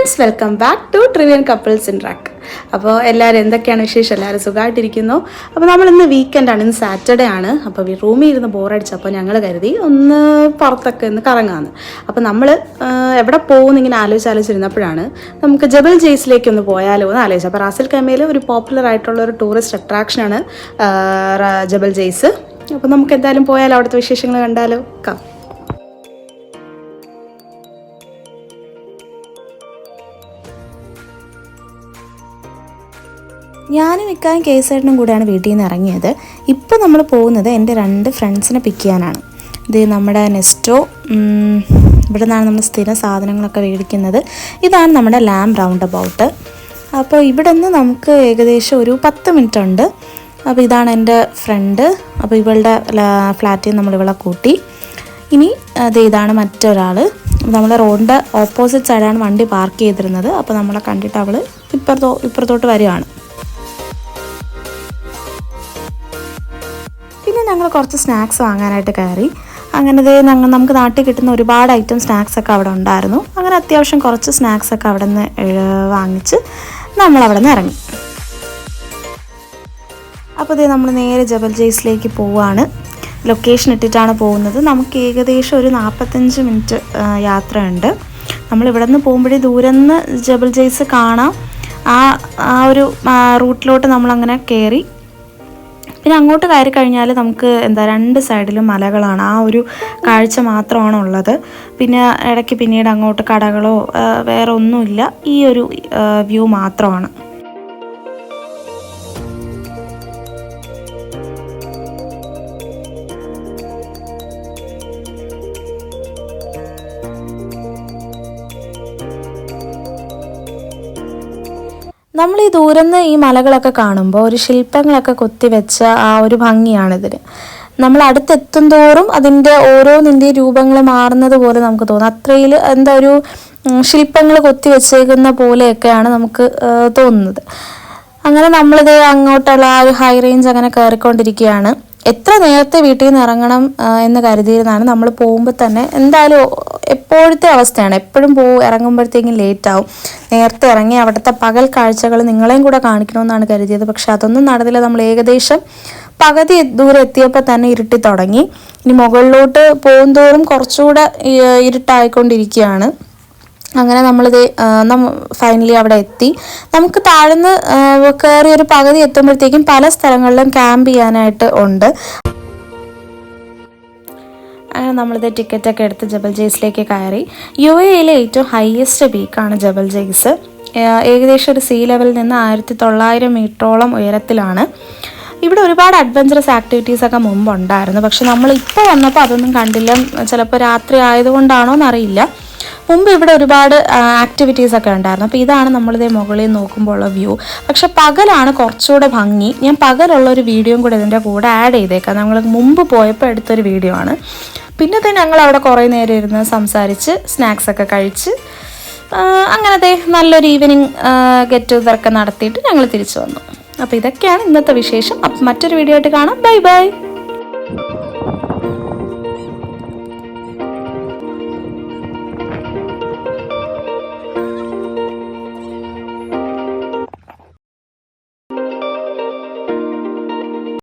Friends, welcome back to Trivian couples in track. അപ്പോൾ എല്ലാവരും എന്തൊക്കെയാണ് വിശേഷം? എല്ലാവരും സുഖമായിട്ടിരിക്കുന്നു. അപ്പോൾ നമ്മളിന്ന് വീക്കെൻഡാണ്, ഇന്ന് സാറ്റർഡേ ആണ്. അപ്പോൾ റൂമിൽ ഇരുന്ന് ബോറടിച്ചപ്പോൾ ഞങ്ങൾ കരുതി ഒന്ന് പുറത്തൊക്കെ ഒന്ന് കറങ്ങാമെന്ന്. അപ്പോൾ നമ്മൾ എവിടെ പോകുമെന്ന് ഇങ്ങനെ ആലോചിച്ചിരുന്നപ്പോഴാണ് നമുക്ക് ജബൽ ജെയ്സിലേക്ക് ഒന്ന് പോയാലോ എന്ന് ആലോചിച്ചത്. അപ്പോൾ റാസൽ ഖൈമയിൽ ഒരു പോപ്പുലർ ആയിട്ടുള്ള ഒരു ടൂറിസ്റ്റ് അട്രാക്ഷനാണ് ജബൽ ജെയ്സ്. അപ്പോൾ നമുക്ക് എന്തായാലും പോയാലോ, അവിടുത്തെ വിശേഷങ്ങൾ കണ്ടാലോ. ഞാനും ഇക്കായും കേസേട്ടനും കൂടെയാണ് വീട്ടിൽ നിന്ന് ഇറങ്ങിയത്. ഇപ്പോൾ നമ്മൾ പോകുന്നത് എൻ്റെ 2 ഫ്രണ്ട്സിനെ പിക്ക് ചെയ്യാനാണ്. ഇത് നമ്മുടെ നെസ്റ്റോ, ഇവിടെ നിന്നാണ് നമ്മൾ സ്ഥിര സാധനങ്ങളൊക്കെ മേടിക്കുന്നത്. ഇതാണ് നമ്മുടെ ലാം റൗണ്ട് അബൌട്ട്. അപ്പോൾ ഇവിടെ നിന്ന് നമുക്ക് ഏകദേശം ഒരു 10 മിനിറ്റ് ഉണ്ട്. അപ്പോൾ ഇതാണ് എൻ്റെ ഫ്രണ്ട്. അപ്പോൾ ഇവളുടെ ഫ്ലാറ്റിൽ നമ്മൾ ഇവളെ കൂട്ടി. ഇനി ഇതാണ് മറ്റൊരാൾ. നമ്മൾ റോഡിൻ്റെ ഓപ്പോസിറ്റ് സൈഡാണ് വണ്ടി പാർക്ക് ചെയ്തിരുന്നത്. അപ്പോൾ നമ്മളെ കണ്ടിട്ട് അവൾ ഇപ്പുറത്തോട്ട് വരികയാണ്. പിന്നെ ഞങ്ങൾ കുറച്ച് സ്നാക്സ് വാങ്ങാനായിട്ട് കയറി. അങ്ങനെ നമുക്ക് നാട്ടിൽ കിട്ടുന്ന ഒരുപാട് ഐറ്റം സ്നാക്സൊക്കെ അവിടെ ഉണ്ടായിരുന്നു. അങ്ങനെ അത്യാവശ്യം കുറച്ച് സ്നാക്സൊക്കെ അവിടെ നിന്ന് വാങ്ങിച്ച് നമ്മളവിടെ നിന്ന് ഇറങ്ങി. അപ്പോൾ നമ്മൾ നേരെ ജബൽ ജെയ്സിലേക്ക് പോവുകയാണ്. ലൊക്കേഷൻ ഇട്ടിട്ടാണ് പോകുന്നത്. നമുക്ക് ഏകദേശം ഒരു 45 മിനിറ്റ് യാത്രയുണ്ട്. നമ്മളിവിടെ നിന്ന് പോകുമ്പോഴേ ദൂരെ നിന്ന് ജബൽ ജെയ്സ് കാണാം. ആ ഒരു റൂട്ടിലോട്ട് നമ്മളങ്ങനെ കയറി. പിന്നെ അങ്ങോട്ട് കയറി കഴിഞ്ഞാൽ നമുക്ക് 2 സൈഡിലും മലകളാണ്. ആ ഒരു കാഴ്ച മാത്രമാണ് ഉള്ളത്. പിന്നെ ഇടയ്ക്ക് പിന്നീട് അങ്ങോട്ട് കടകളോ വേറെ ഒന്നുമില്ല. ഈ ഒരു വ്യൂ മാത്രമാണ്. നമ്മൾ ഈ ദൂരന്ന് ഈ മലകളൊക്കെ കാണുമ്പോൾ ഒരു ശില്പങ്ങളൊക്കെ കൊത്തിവെച്ച ആ ഒരു ഭംഗിയാണിതിന്. നമ്മൾ അടുത്തെത്തും തോറും അതിൻ്റെ ഓരോന്നിൻ്റെ രൂപങ്ങൾ മാറുന്നത് പോലെ നമുക്ക് തോന്നും. അത്രയിൽ ഒരു ശില്പങ്ങൾ കൊത്തിവെച്ചേക്കുന്ന പോലെയൊക്കെയാണ് നമുക്ക് തോന്നുന്നത്. അങ്ങനെ നമ്മളിത് അങ്ങോട്ടുള്ള ആ ഒരു ഹൈ റേഞ്ച് അങ്ങനെ കയറിക്കൊണ്ടിരിക്കുകയാണ്. എത്ര നേരത്തെ വീട്ടിൽ നിന്ന് ഇറങ്ങണം എന്ന് കരുതിയിരുന്നാണ്. നമ്മൾ പോകുമ്പോൾ തന്നെ എന്തായാലും എപ്പോഴത്തെ അവസ്ഥയാണ്, എപ്പോഴും ഇറങ്ങുമ്പോഴത്തേക്കും ലേറ്റാവും. നേരത്തെ ഇറങ്ങി അവിടുത്തെ പകൽ കാഴ്ചകൾ നിങ്ങളെയും കൂടെ കാണിക്കണമെന്നാണ് കരുതിയത്. പക്ഷെ അതൊന്നും നടന്നില്ല. നമ്മൾ ഏകദേശം പകുതി ദൂരം എത്തിയപ്പോൾ തന്നെ ഇരുട്ടി തുടങ്ങി. ഇനി മുകളിലോട്ട് പോകുന്തോറും കുറച്ചുകൂടെ ഇരുട്ടായിക്കൊണ്ടിരിക്കുകയാണ്. അങ്ങനെ നമ്മളിത് ഫൈനലി അവിടെ എത്തി. നമുക്ക് താഴ്ന്ന് കയറി ഒരു പകുതി എത്തുമ്പോഴത്തേക്കും പല സ്ഥലങ്ങളിലും ക്യാമ്പ് ചെയ്യാനായിട്ട് ഉണ്ട്. അങ്ങനെ നമ്മളിത് ടിക്കറ്റൊക്കെ എടുത്ത് ജബൽ ജെയ്സിലേക്ക് കയറി. UAEയിലെ ഏറ്റവും ഹയസ്റ്റ് പീക്കാണ് ജബൽ ജെയ്സ്. ഏകദേശം ഒരു സീ ലെവലിൽ നിന്ന് 1900 മീറ്ററോളം ഉയരത്തിലാണ്. ഇവിടെ ഒരുപാട് അഡ്വഞ്ചറസ് ആക്ടിവിറ്റീസൊക്കെ മുമ്പുണ്ടായിരുന്നു. പക്ഷെ നമ്മളിപ്പോൾ വന്നപ്പോൾ അതൊന്നും കണ്ടില്ല. ചിലപ്പോൾ രാത്രി ആയതുകൊണ്ടാണോ എന്നറിയില്ല. മുമ്പ് ഇവിടെ ഒരുപാട് ആക്ടിവിറ്റീസൊക്കെ ഉണ്ടായിരുന്നു. അപ്പോൾ ഇതാണ് നമ്മളിതേ മുകളിൽ നോക്കുമ്പോൾ ഉള്ള വ്യൂ. പക്ഷെ പകലാണ് കുറച്ചുകൂടെ ഭംഗി. ഞാൻ പകലുള്ള ഒരു വീഡിയോയും കൂടെ ഇതിൻ്റെ കൂടെ ആഡ് ചെയ്തേക്കാം. നമ്മൾ മുമ്പ് പോയപ്പോൾ എടുത്തൊരു വീഡിയോ ആണ്. പിന്നെ ഞങ്ങൾ അവിടെ കുറേ നേരം ഇരുന്ന് സംസാരിച്ച് സ്നാക്സൊക്കെ കഴിച്ച് അങ്ങനത്തെ നല്ലൊരു ഈവനിങ് ഗെറ്റ് ടുഗദറൊക്കെ നടത്തിയിട്ട് ഞങ്ങൾ തിരിച്ചു വന്നു. അപ്പോൾ ഇതൊക്കെയാണ് ഇന്നത്തെ വിശേഷം. അപ്പം മറ്റൊരു വീഡിയോ ആയിട്ട് കാണാം. Bye bye.